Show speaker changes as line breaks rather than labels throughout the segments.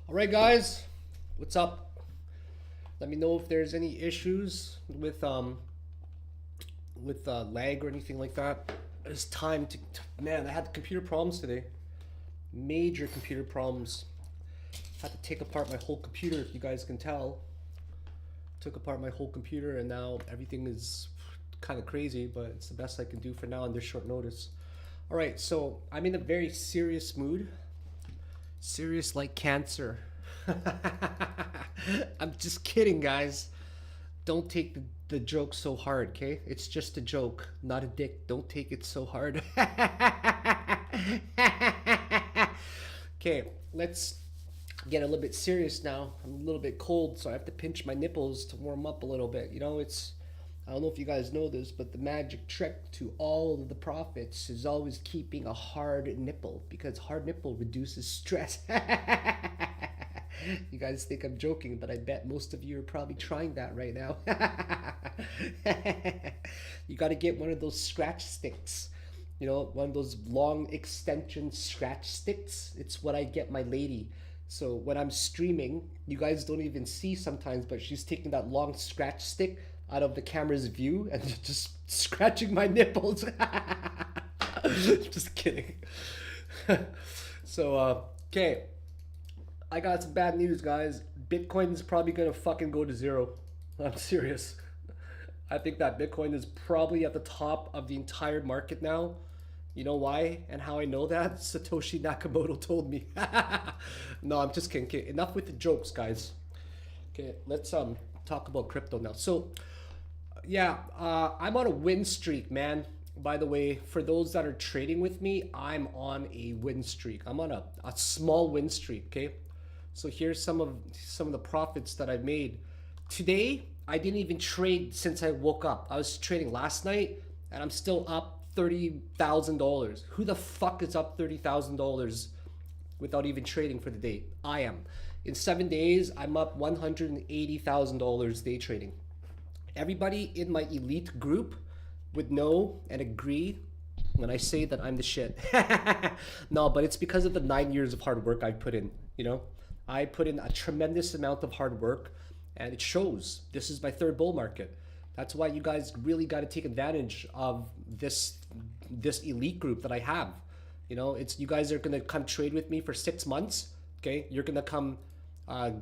All right, guys, what's up? Let me know if there's any issues with lag or anything like that. It's time to man. I had computer problems today. Major computer problems. Had to take apart my whole computer. If you guys can tell, took apart my whole computer, and now everything is kind of crazy. But it's the best I can do for now on this short notice. All right, so I'm in a very serious mood. Serious like cancer. I'm just kidding, guys. Don't take the joke so hard, okay? It's just a joke, not a dick. Don't take it so hard. Okay, let's get a little bit serious now. I'm a little bit cold, so I have to pinch my nipples to warm up a little bit. You know, I don't know if you guys know this, but the magic trick to all of the profits is always keeping a hard nipple, because hard nipple reduces stress. You guys think I'm joking, but I bet most of you are probably trying that right now. You got to get one of those scratch sticks. You know, one of those long extension scratch sticks. It's what I get my lady. So when I'm streaming, you guys don't even see sometimes, but she's taking that long scratch stick out of the camera's view and just scratching my nipples. Just kidding. So, okay. I got some bad news, guys. Bitcoin is probably gonna fucking go to zero. I'm serious. I think that Bitcoin is probably at the top of the entire market now. You know why and how I know that? Satoshi Nakamoto told me. No, I'm just kidding. Okay, enough with the jokes, guys. Okay, let's talk about crypto now. So, yeah, I'm on a win streak, man. By the way, for those that are trading with me, I'm on a win streak. I'm on a small win streak, okay? So here's some of the profits that I've made. Today, I didn't even trade since I woke up. I was trading last night and I'm still up $30,000. Who the fuck is up $30,000 without even trading for the day? I am. In 7 days, I'm up $180,000 day trading. Everybody in my elite group would know and agree when I say that I'm the shit. No, but it's because of the 9 years of hard work I've put in, you know? I put in a tremendous amount of hard work and it shows. This is my third bull market. That's why you guys really got to take advantage of this elite group that I have. You know, it's you guys are going to come trade with me for 6 months, okay? You're going to come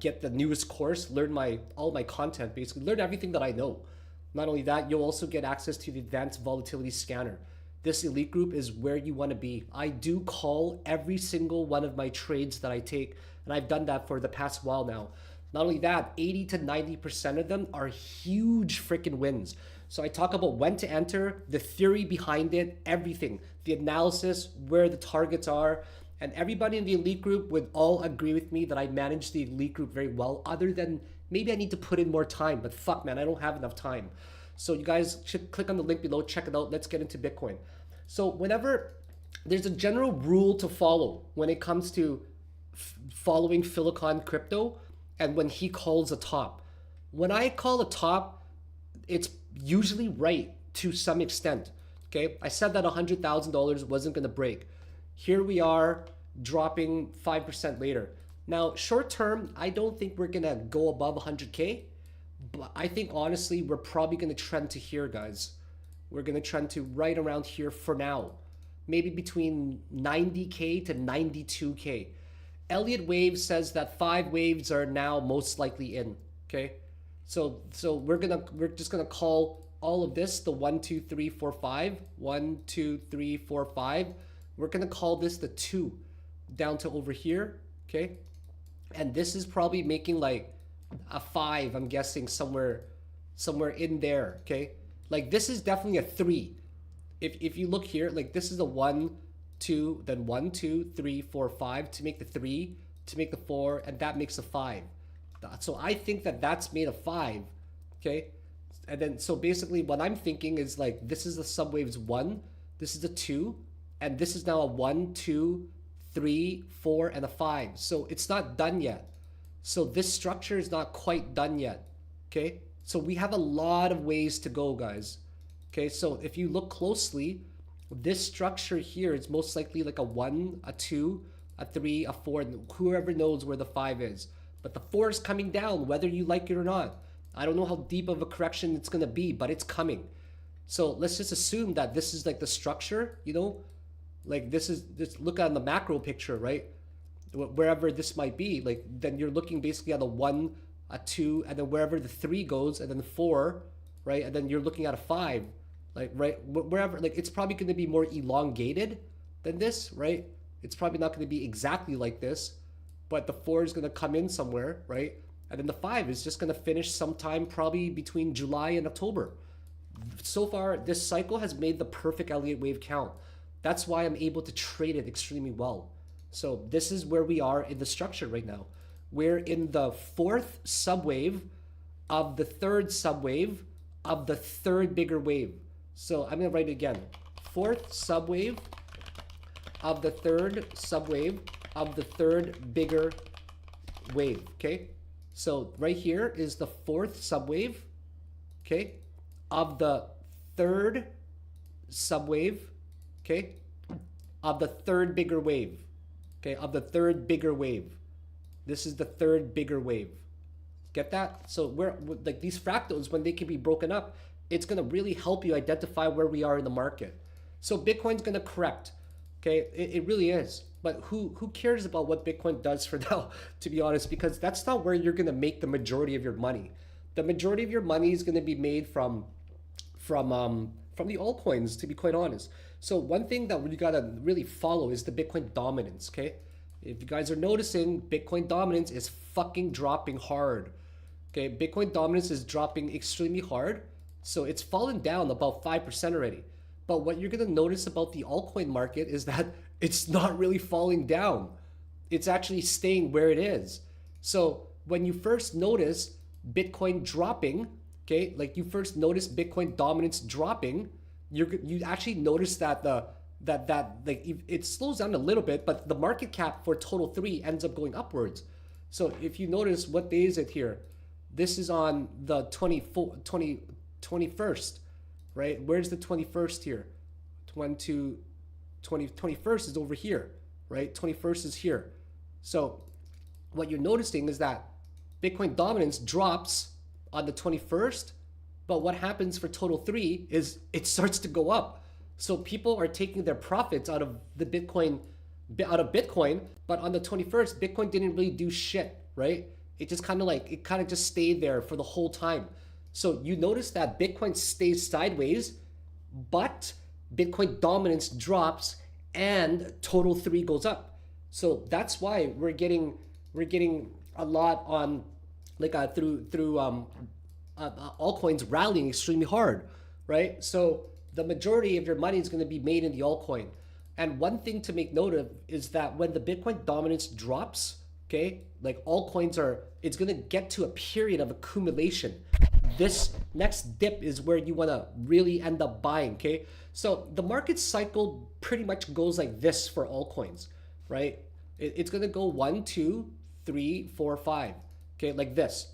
get the newest course, learn all my content, basically learn everything that I know. Not only that, you'll also get access to the advanced volatility scanner. This elite group is where you want to be. I do call every single one of my trades that I take, and I've done that for the past while now. Not only that, 80 to 90% of them are huge freaking wins. So I talk about when to enter, the theory behind it, everything, the analysis, where the targets are, and everybody in the elite group would all agree with me that I manage the elite group very well, other than maybe I need to put in more time, but fuck man, I don't have enough time. So you guys should click on the link below, check it out. Let's get into Bitcoin. So whenever there's a general rule to follow when it comes to following Philakone crypto and when he calls a top. When I call a top, it's usually right to some extent. Okay, I said that $100,000 wasn't going to break. Here we are dropping 5% later. Now, short term, I don't think we're going to go above 100K, but I think honestly, we're probably going to trend to here, guys. We're going to trend to right around here for now. Maybe between 90K to 92K. Elliott Wave says that 5 waves are now most likely in, okay? So we're just gonna call all of this the 1, 2, 3, 4, 5. 1, 2, 3, 4, 5. We're gonna call this the 2 down to over here, okay? And this is probably making like a 5, I'm guessing somewhere in there, okay? Like this is definitely a 3. If you look here, like this is a 1, 2, then 1, 2, 3, 4, 5 to make the 3, to make the 4, and that makes a 5. So I think that that's made a 5, okay? And then, so basically what I'm thinking is like, this is the subwaves 1, this is a 2, and this is now a 1, 2, 3, 4, and a 5. So it's not done yet. So this structure is not quite done yet, okay? So we have a lot of ways to go, guys. Okay, so if you look closely, this structure here is most likely like a 1, a 2, a 3, a 4, and whoever knows where the 5 is. But the 4 is coming down, whether you like it or not. I don't know how deep of a correction it's going to be, but it's coming. So let's just assume that this is like the structure, you know, like this is, just look at the macro picture, right? Wherever this might be, like then you're looking basically at a 1, a 2, and then wherever the 3 goes, and then 4, right? And then you're looking at a 5, like, right? Wherever, like it's probably going to be more elongated than this, right? It's probably not going to be exactly like this, but the 4 is going to come in somewhere, right? And then the 5 is just going to finish sometime probably between July and October. So far, this cycle has made the perfect Elliott wave count. That's why I'm able to trade it extremely well. So this is where we are in the structure right now. We're in the 4th subwave of the 3rd subwave of the 3rd bigger wave. So I'm going to write it again. 4th subwave of the 3rd subwave of the 3rd bigger wave, okay? So right here is the 4th subwave, okay, of the 3rd subwave, okay, of the 3rd bigger wave, okay, of the 3rd bigger wave. This is the 3rd bigger wave. Get that? So we're like these fractals, when they can be broken up, it's going to really help you identify where we are in the market. So Bitcoin's going to correct. Okay, it really is. But who cares about what Bitcoin does for now, to be honest, because that's not where you're going to make the majority of your money. The majority of your money is going to be made from the altcoins, to be quite honest. So one thing that you got to really follow is the Bitcoin dominance, okay? If you guys are noticing, Bitcoin dominance is fucking dropping hard. Okay, Bitcoin dominance is dropping extremely hard. So it's fallen down about 5% already. But what you're going to notice about the altcoin market is that it's not really falling down. It's actually staying where it is. So when you first notice Bitcoin dropping, okay, like you first notice Bitcoin dominance dropping, you actually notice that like it slows down a little bit, but the market cap for total 3 ends up going upwards. So if you notice, what day is it here? This is on the 21st. Right? Where's the 21st here? 21st is over here, right? 21st is here. So what you're noticing is that Bitcoin dominance drops on the 21st, but what happens for total 3 is it starts to go up. So people are taking their profits out of Bitcoin, but on the 21st, Bitcoin didn't really do shit, right? It just kind of just stayed there for the whole time. So you notice that Bitcoin stays sideways, but Bitcoin dominance drops and total 3 goes up. So that's why we're getting a lot on through altcoins rallying extremely hard, right? So the majority of your money is going to be made in the altcoin. And one thing to make note of is that when the Bitcoin dominance drops, okay, like altcoins it's going to get to a period of accumulation. This next dip is where you want to really end up buying, okay? So the market cycle pretty much goes like this for altcoins, right? It's going to go 1, 2, 3, 4, 5, okay, like this.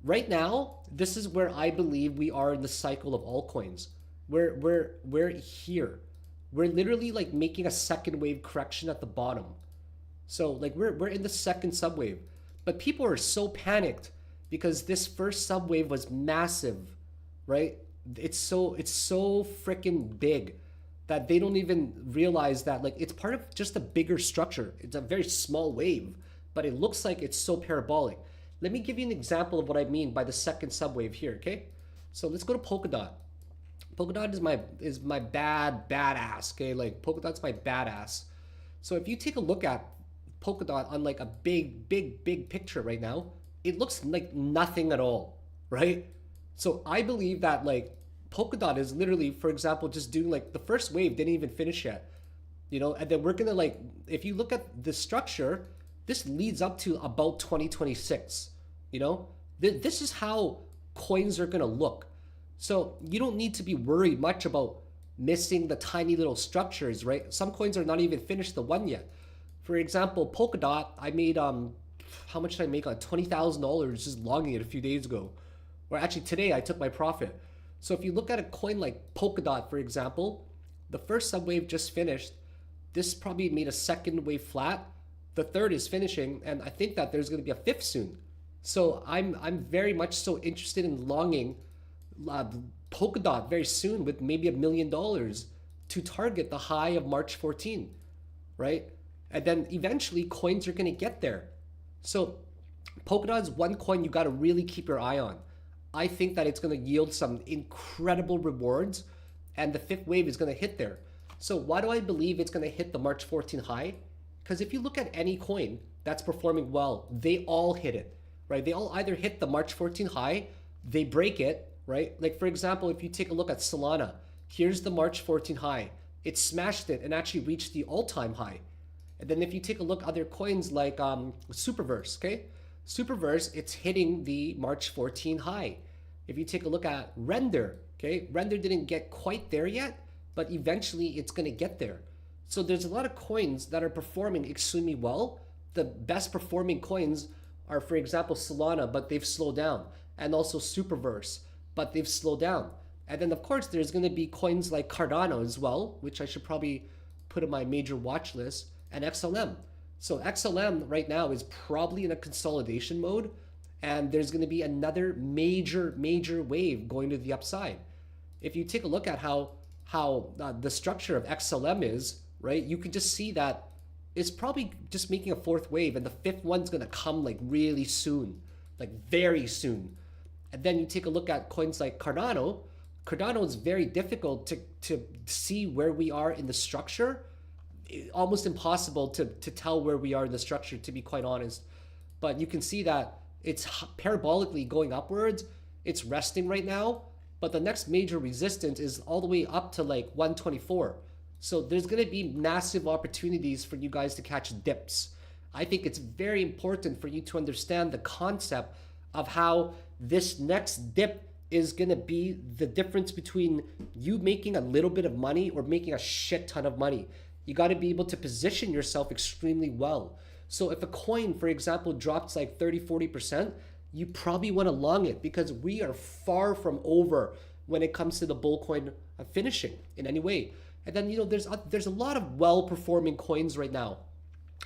Right now, this is where I believe we are in the cycle of altcoins. We're here. We're literally like making a second wave correction at the bottom. So like we're in the second subwave, but people are so panicked because this first subwave was massive, right? It's so freaking big that they don't even realize that like it's part of just a bigger structure. It's a very small wave, but it looks like it's so parabolic. Let me give you an example of what I mean by the second subwave here, okay? So let's go to Polkadot. Polkadot is my badass, okay? Like Polkadot's my badass. So if you take a look at Polkadot on like a big picture right now, it looks like nothing at all, right? So I believe that like Polkadot is literally, for example, just doing like the first wave didn't even finish yet, you know, and then we're gonna like, if you look at the structure, this leads up to about 2026, you know? This is how coins are gonna look. So you don't need to be worried much about missing the tiny little structures, right? Some coins are not even finished the one yet. For example, Polkadot, I made how much did I make on $20,000 just logging it a few days ago? Or actually today I took my profit. So if you look at a coin like Polkadot, for example, the first subwave just finished. This probably made a second wave flat. The third is finishing, and I think that there's going to be a fifth soon. So I'm very much so interested in longing Polkadot very soon with maybe $1 million to target the high of March 14, right? And then eventually coins are going to get there. So Polkadot is one coin you got to really keep your eye on. I think that it's going to yield some incredible rewards, and the fifth wave is going to hit there. So why do I believe it's going to hit the March 14 high? Because if you look at any coin that's performing well, they all hit it, right? They all either hit the March 14 high, they break it, right? Like for example, if you take a look at Solana, here's the March 14 high. It smashed it and actually reached the all-time high. And then if you take a look at other coins like Superverse, okay? Superverse, it's hitting the March 14 high. If you take a look at Render, okay? Render didn't get quite there yet, but eventually it's going to get there. So there's a lot of coins that are performing extremely well. The best performing coins are, for example, Solana, but they've slowed down. And also Superverse, but they've slowed down. And then, of course, there's going to be coins like Cardano as well, which I should probably put in my major watch list, and XLM. So XLM right now is probably in a consolidation mode, and there's going to be another major wave going to the upside. If you take a look at how the structure of XLM is, right, you can just see that it's probably just making a fourth wave, and the fifth one's going to come like really soon, like very soon. And then you take a look at coins like Cardano. Cardano is very difficult to see where we are in the structure. Almost impossible to tell where we are in the structure, to be quite honest. But you can see that it's parabolically going upwards. It's resting right now, but the next major resistance is all the way up to like 124. So there's going to be massive opportunities for you guys to catch dips. I think it's very important for you to understand the concept of how this next dip is going to be the difference between you making a little bit of money or making a shit ton of money. You got to be able to position yourself extremely well. So if a coin, for example, drops like 30-40%, you probably want to long it, because we are far from over when it comes to the bull coin finishing in any way. And then, there's a lot of well-performing coins right now.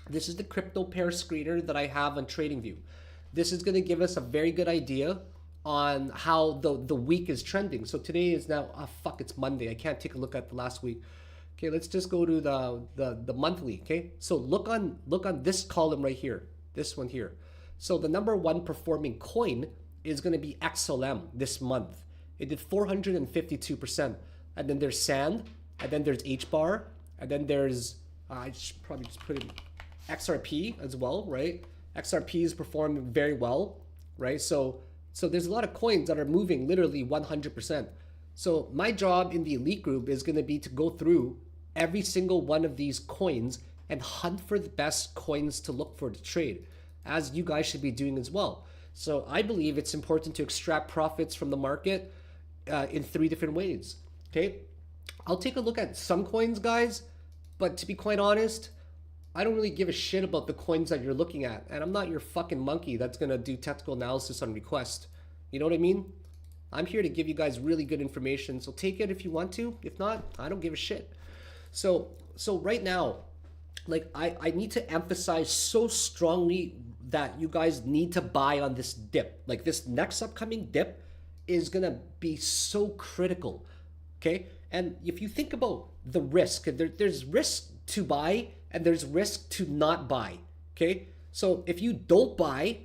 This is the crypto pair screener that I have on TradingView. This is going to give us a very good idea on how the week is trending. So today is now, it's Monday. I can't take a look at the last week. Okay, let's just go to the monthly. Okay, so look on this column right here, this one here. So the number one performing coin is going to be XLM this month. It did 452%. And then there's Sand, and then there's HBAR, and then there's I should probably just put in XRP as well, right? XRP is performing very well, right? So there's a lot of coins that are moving literally 100%. So my job in the elite group is going to be to go through every single one of these coins and hunt for the best coins to look for to trade, as you guys should be doing as well. So I believe it's important to extract profits from the market in 3 different ways. Okay, I'll take a look at some coins, guys, but to be quite honest, I don't really give a shit about the coins that you're looking at, and I'm not your fucking monkey that's gonna do technical analysis on request. You know what I mean? I'm here to give you guys really good information, so take it if you want to. If not, I don't give a shit. So right now, like I need to emphasize so strongly that you guys need to buy on this dip. Like this next upcoming dip is gonna be so critical, okay? And if you think about the risk, there's risk to buy and there's risk to not buy, okay? So if you don't buy,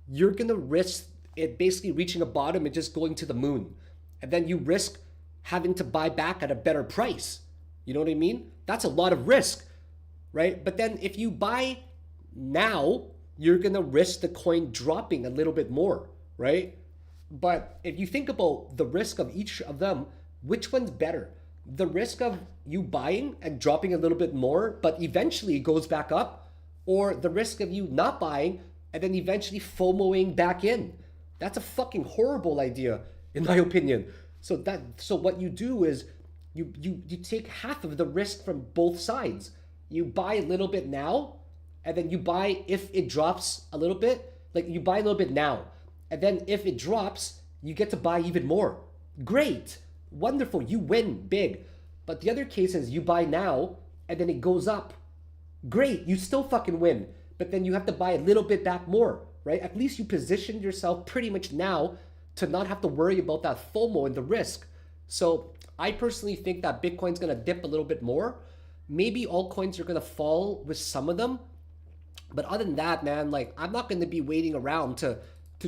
you're gonna risk it basically reaching a bottom and just going to the moon. And then you risk having to buy back at a better price. You know what I mean? That's a lot of risk, right? But then if you buy now, you're gonna risk the coin dropping a little bit more, right? But if you think about the risk of each of them, which one's better? The risk of you buying and dropping a little bit more, but eventually it goes back up, or the risk of you not buying and then eventually FOMOing back in. That's a fucking horrible idea, in my opinion. So what you do is you take half of the risk from both sides. You buy a little bit now, and then you buy if it drops a little bit. Like you buy a little bit now, and then if it drops, you get to buy even more. Great, wonderful, you win big. But the other case is you buy now, and then it goes up. Great, you still fucking win. but then you have to buy a little bit back more, right? At least you positioned yourself pretty much now to not have to worry about that FOMO and the risk. So I personally think that Bitcoin's gonna dip a little bit more. Maybe altcoins are gonna fall with some of them. But other than that, man, like I'm not gonna be waiting around to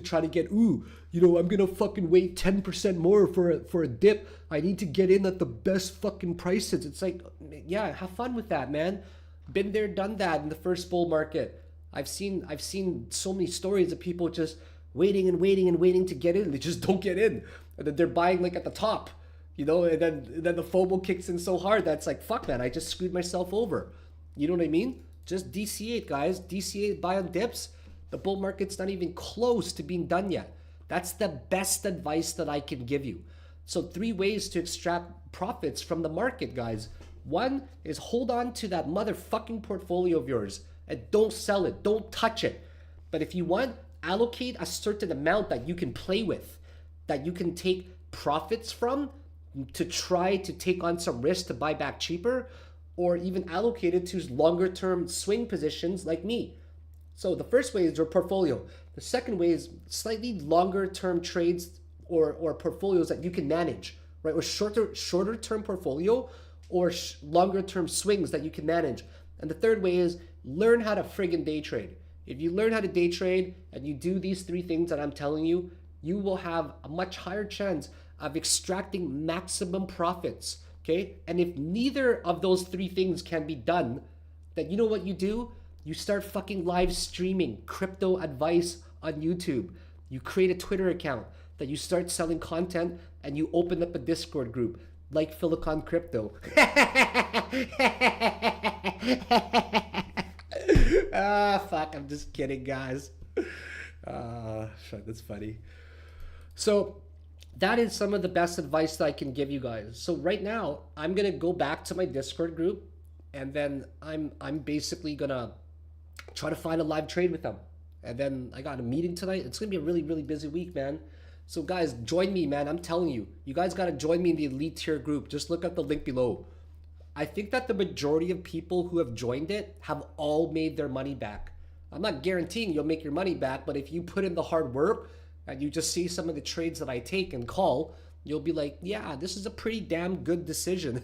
try to get, I'm gonna fucking wait 10% more for a dip. I need to get in at the best fucking prices. It's like, yeah, have fun with that, man. Been there, done that in the first bull market. I've seen so many stories of people just waiting and waiting and waiting to get in. They just don't get in. And then they're buying like at the top, and then the FOMO kicks in so hard that's like, fuck man, I just screwed myself over. You know what I mean? Just DCA, guys. DCA, buy on dips. The bull market's not even close to being done yet. That's the best advice that I can give you. So 3 ways to extract profits from the market, guys. 1 is hold on to that motherfucking portfolio of yours and don't sell it. Don't touch it. But if you want, allocate a certain amount that you can play with, that you can take profits from to try to take on some risk to buy back cheaper, or even allocate it to longer term swing positions like me. So the first way is your portfolio. The second way is slightly longer term trades or portfolios that you can manage, right? Or shorter term portfolio or longer term swings that you can manage. And the third way is learn how to friggin' day trade. If you learn how to day trade and you do these 3 things that I'm telling you, you will have a much higher chance of extracting maximum profits, okay? And if neither of those 3 things can be done, then you know what you do? You start fucking live streaming crypto advice on YouTube. You create a Twitter account that you start selling content and you open up a Discord group like Philakone Crypto. Fuck, I'm just kidding, guys. Shit, that's funny. So that is some of the best advice that I can give you guys. So right now, I'm gonna go back to my Discord group, and then I'm basically gonna try to find a live trade with them. And then I got a meeting tonight. It's gonna be a really, really busy week, man. So guys, join me, man. I'm telling you, you guys gotta join me in the elite tier group. Just look at the link below. I think that the majority of people who have joined it have all made their money back. I'm not guaranteeing you'll make your money back, but if you put in the hard work and you just see some of the trades that I take and call, you'll be like, yeah, this is a pretty damn good decision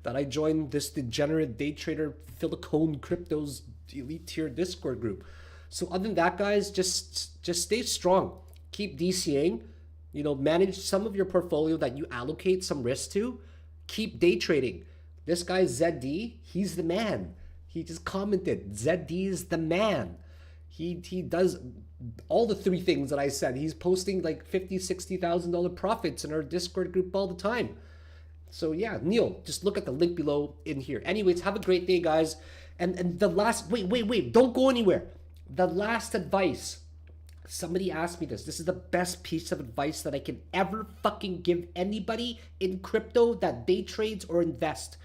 that I joined this degenerate day trader Philakone Crypto's elite tier Discord group. So other than that, guys, just stay strong. Keep DCing. Manage some of your portfolio that you allocate some risk to. Keep day trading. This guy ZD, he's the man. He just commented, ZD is the man. He does all the 3 things that I said. He's posting like $50,000-$60,000 profits in our Discord group all the time. So yeah, Neil, just look at the link below in here. Anyways, have a great day, guys. And the last, wait, don't go anywhere. The last advice. Somebody asked me this. This is the best piece of advice that I can ever fucking give anybody in crypto that day trades or invest.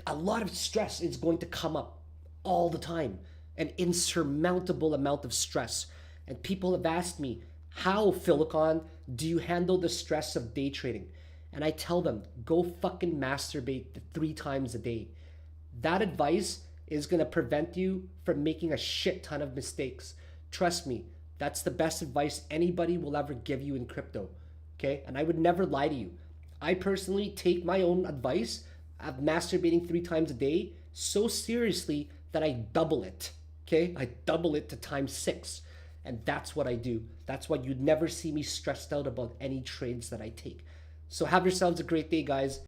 A lot of stress is going to come up all the time. An insurmountable amount of stress. And people have asked me, how, Philakone, do you handle the stress of day trading? And I tell them, go fucking masturbate 3 times a day. That advice is going to prevent you from making a shit ton of mistakes. Trust me, that's the best advice anybody will ever give you in crypto. Okay? And I would never lie to you. I personally take my own advice of masturbating 3 times a day so seriously that I double it. Okay? I double it to times 6. And that's what I do. That's why you'd never see me stressed out about any trades that I take. So have yourselves a great day, guys.